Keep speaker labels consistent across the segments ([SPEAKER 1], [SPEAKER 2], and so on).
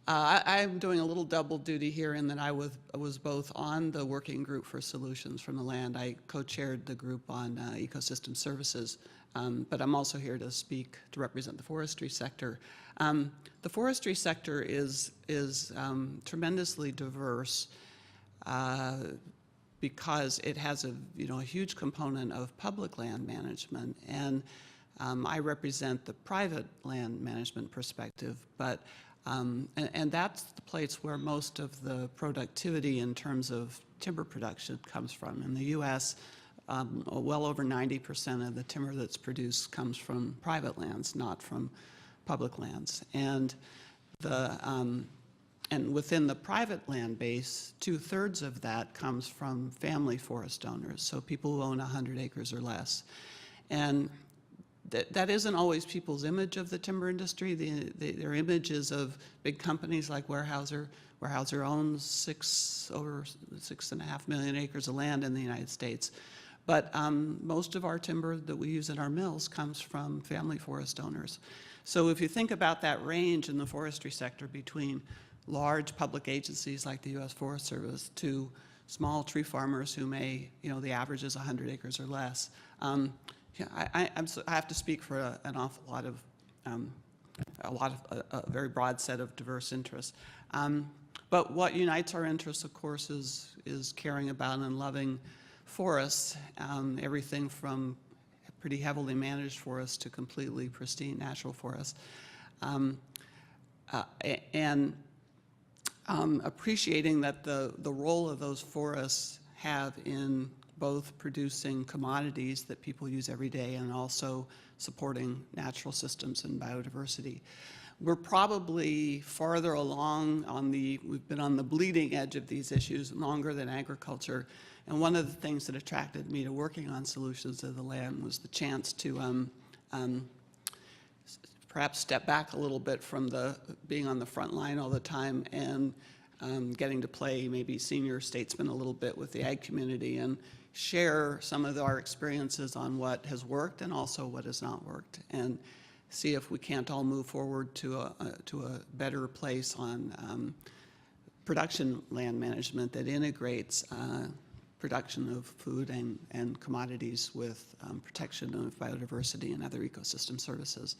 [SPEAKER 1] I'm doing a little double duty here in that I was both on the working group for solutions from the land. I co-chaired the group on ecosystem services, but I'm also here to speak to represent the forestry sector. The forestry sector is tremendously diverse because it has a huge component of public land management, and I represent the private land management perspective, but and that's the place where most of the productivity in terms of timber production comes from. In the U.S., well over 90% of the timber that's produced comes from private lands, not from public lands. And within the private land base, 2/3 of that comes from family forest owners, so people who own 100 acres or less. And that isn't always people's image of the timber industry. Their image is of big companies like Weyerhaeuser. Weyerhaeuser owns over 6.5 million acres of land in the United States. But most of our timber that we use in our mills comes from family forest owners. So if you think about that range in the forestry sector between large public agencies like the U.S. Forest Service to small tree farmers who may, the average is 100 acres or less, I have to speak for an awful lot of, a very broad set of diverse interests. But what unites our interests, of course, is caring about and loving forests, everything from pretty heavily managed forests to completely pristine natural forests. And appreciating that the role of those forests have in both producing commodities that people use every day and also supporting natural systems and biodiversity. We're probably farther along we've been on the bleeding edge of these issues longer than agriculture. And one of the things that attracted me to working on solutions of the land was the chance to perhaps step back a little bit from being on the front line all the time and getting to play maybe senior statesman a little bit with the ag community and share some of our experiences on what has worked and also what has not worked, and see if we can't all move forward to a better place on production land management that integrates production of food and commodities with protection of biodiversity and other ecosystem services.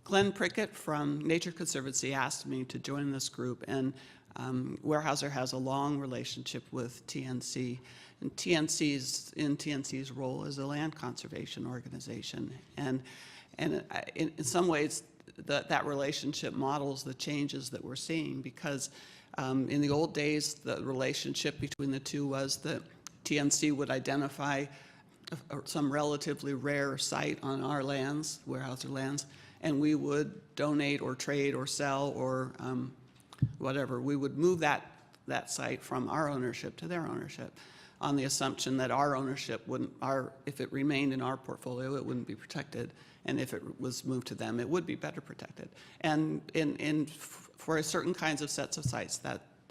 [SPEAKER 1] Glenn Prickett from Nature Conservancy asked me to join this group, and Weyerhaeuser has a long relationship with TNC, and TNC's role as a land conservation organization. And in some ways, that relationship models the changes that we're seeing, because in the old days, the relationship between the two was that TNC would identify some relatively rare site on our lands, Weyerhaeuser lands, and we would donate or trade or sell or whatever. We would move that site from our ownership to their ownership on the assumption that our ownership if it remained in our portfolio, it wouldn't be protected, and if it was moved to them, it would be better protected. And for certain kinds of sets of sites,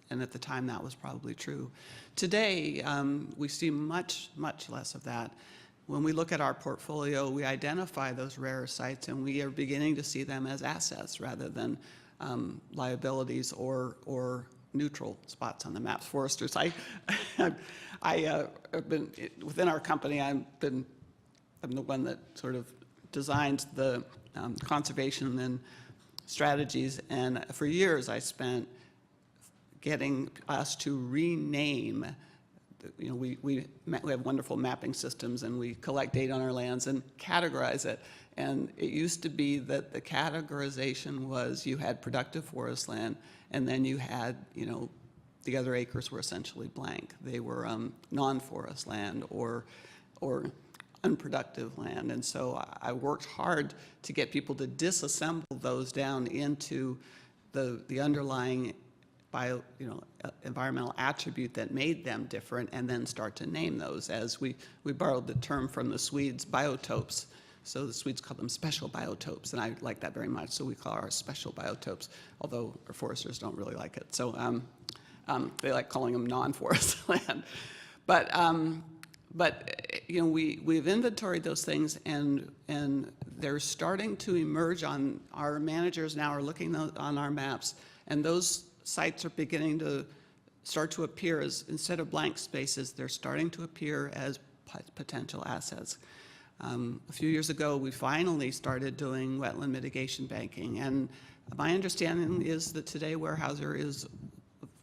[SPEAKER 1] and at the time that was probably true. Today, we see much, much less of that. When we look at our portfolio, we identify those rare sites, and we are beginning to see them as assets rather than liabilities or neutral spots on the maps. Foresters, I've been within our company. I'm the one that sort of designed the conservation and strategies, and for years I spent getting us to rename. We have wonderful mapping systems, and we collect data on our lands and categorize it. And it used to be that the categorization was you had productive forest land, and then you had, the other acres were essentially blank. They were non-forest land or unproductive land. And so I worked hard to get people to disassemble those down into the underlying environmental attribute that made them different, and then start to name those, as we borrowed the term from the Swedes, biotopes. So the Swedes call them special biotopes, and I like that very much, so we call ours special biotopes, although our foresters don't really like it. So they like calling them non-forest land. But you know, we've inventoried those things, and they're starting to emerge on our managers now are looking on our maps, and those sites are beginning to start to appear as, instead of blank spaces, they're starting to appear as potential assets. A few years ago, we finally started doing wetland mitigation banking, and my understanding is that today Weyerhaeuser is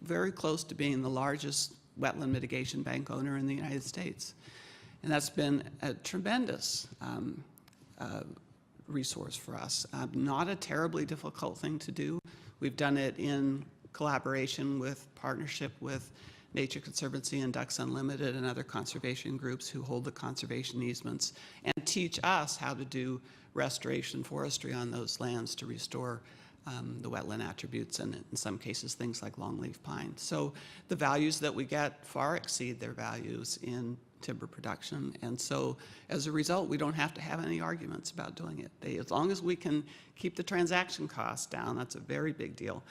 [SPEAKER 1] very close to being the largest wetland mitigation bank owner in the United States. And that's been a tremendous resource for us. Not a terribly difficult thing to do. We've done it in collaboration with, partnership with Nature Conservancy and Ducks Unlimited and other conservation groups who hold the conservation easements and teach us how to do restoration forestry on those lands to restore the wetland attributes, and in some cases things like longleaf pine. So the values that we get far exceed their values in timber production, and so as a result we don't have to have any arguments about doing it. As long as we can keep the transaction costs down, that's a very big deal,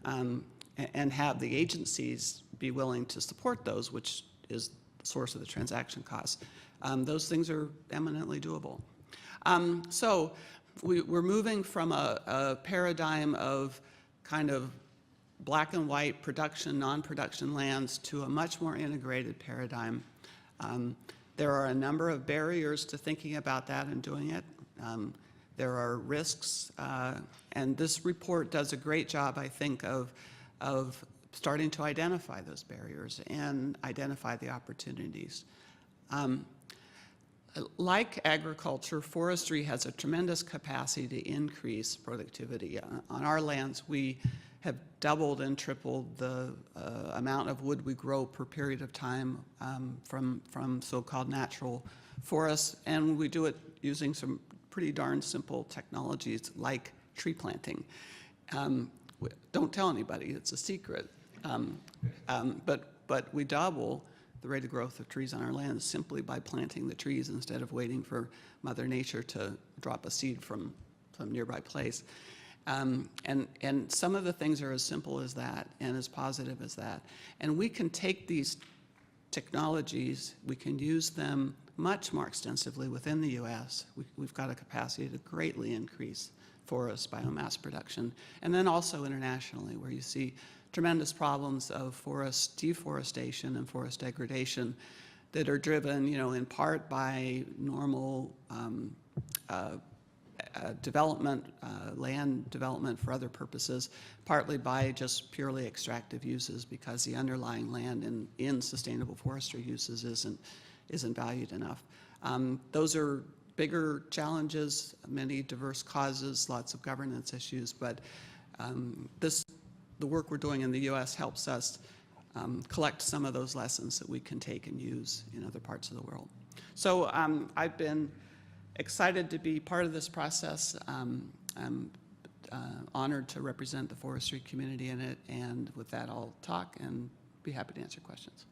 [SPEAKER 1] and have the agencies be willing to support those, which is the source of the transaction costs. Those things are eminently doable. So we're moving from a paradigm of kind of black and white production, non-production lands to a much more integrated paradigm. There are a number of barriers to thinking about that and doing it. There are risks, and this report does a great job, I think, of starting to identify those barriers and identify the opportunities. Like agriculture, forestry has a tremendous capacity to increase productivity. On our lands, we have doubled and tripled the amount of wood we grow per period of time from so-called natural forests, and we do it using some pretty darn simple technologies like tree planting. Don't tell anybody, it's a secret, but we double the rate of growth of trees on our lands simply by planting the trees instead of waiting for Mother Nature to drop a seed from some nearby place. And some of the things are as simple as that and as positive as that. And we can take these technologies, we can use them much more extensively within the U.S. We've got a capacity to greatly increase forest biomass production, and then also internationally, where you see tremendous problems of forest deforestation and forest degradation that are driven, you know, in part by normal development, land development for other purposes, partly by just purely extractive uses because the underlying land in sustainable forestry uses isn't valued enough. Those are bigger challenges, many diverse causes, lots of governance issues, but the work we're doing in the U.S. helps us collect some of those lessons that we can take and use in other parts of the world. So I've been excited to be part of this process. I'm honored to represent the forestry community in it, and with that I'll talk and be happy to answer questions.